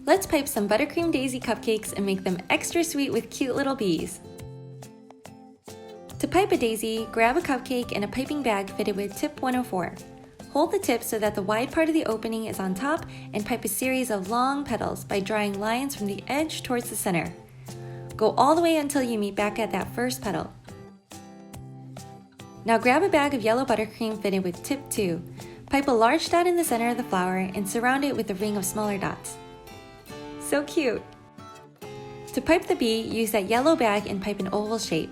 Let's pipe some buttercream daisy cupcakes and make them extra sweet with cute little bees. To pipe a daisy, grab a cupcake and a piping bag fitted with tip 104. Hold the tip so that the wide part of the opening is on top and pipe a series of long petals by drawing lines from the edge towards the center. Go all the way until you meet back at that first petal. Now grab a bag of yellow buttercream fitted with tip 2. Pipe a large dot in the center of the flower and surround it with a ring of smaller dots. So cute! To pipe the bee, use that yellow bag and pipe an oval shape.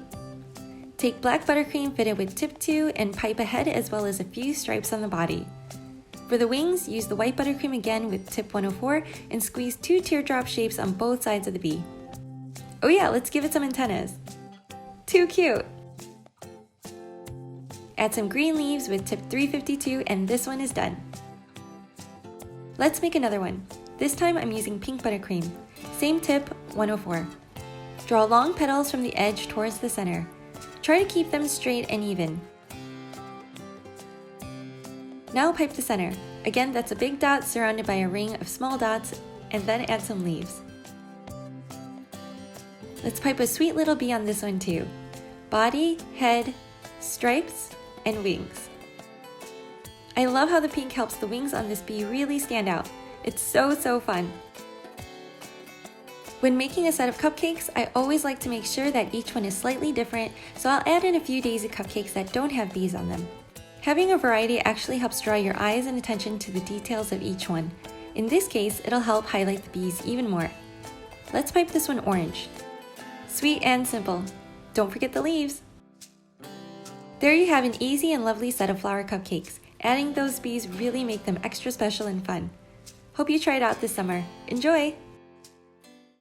Take black buttercream fitted with tip 2 and pipe a head as well as a few stripes on the body. For the wings, use the white buttercream again with tip 104 and squeeze 2 teardrop shapes on both sides of the bee. Oh yeah, let's give it some antennas! Too cute! Add some green leaves with tip 352 and this one is done. Let's make another one. This time I'm using pink buttercream. Same tip, 104. Draw long petals from the edge towards the center. Try to keep them straight and even. Now pipe the center. Again, that's a big dot surrounded by a ring of small dots, and then add some leaves. Let's pipe a sweet little bee on this one too. Body, head, stripes, and wings. I love how the pink helps the wings on this bee really stand out. It's so fun! When making a set of cupcakes, I always like to make sure that each one is slightly different, so I'll add in a few daisy cupcakes that don't have bees on them. Having a variety actually helps draw your eyes and attention to the details of each one. In this case, it'll help highlight the bees even more. Let's pipe this one orange. Sweet and simple. Don't forget the leaves! There you have an easy and lovely set of flower cupcakes. Adding those bees really make them extra special and fun. Hope you try it out this summer. Enjoy!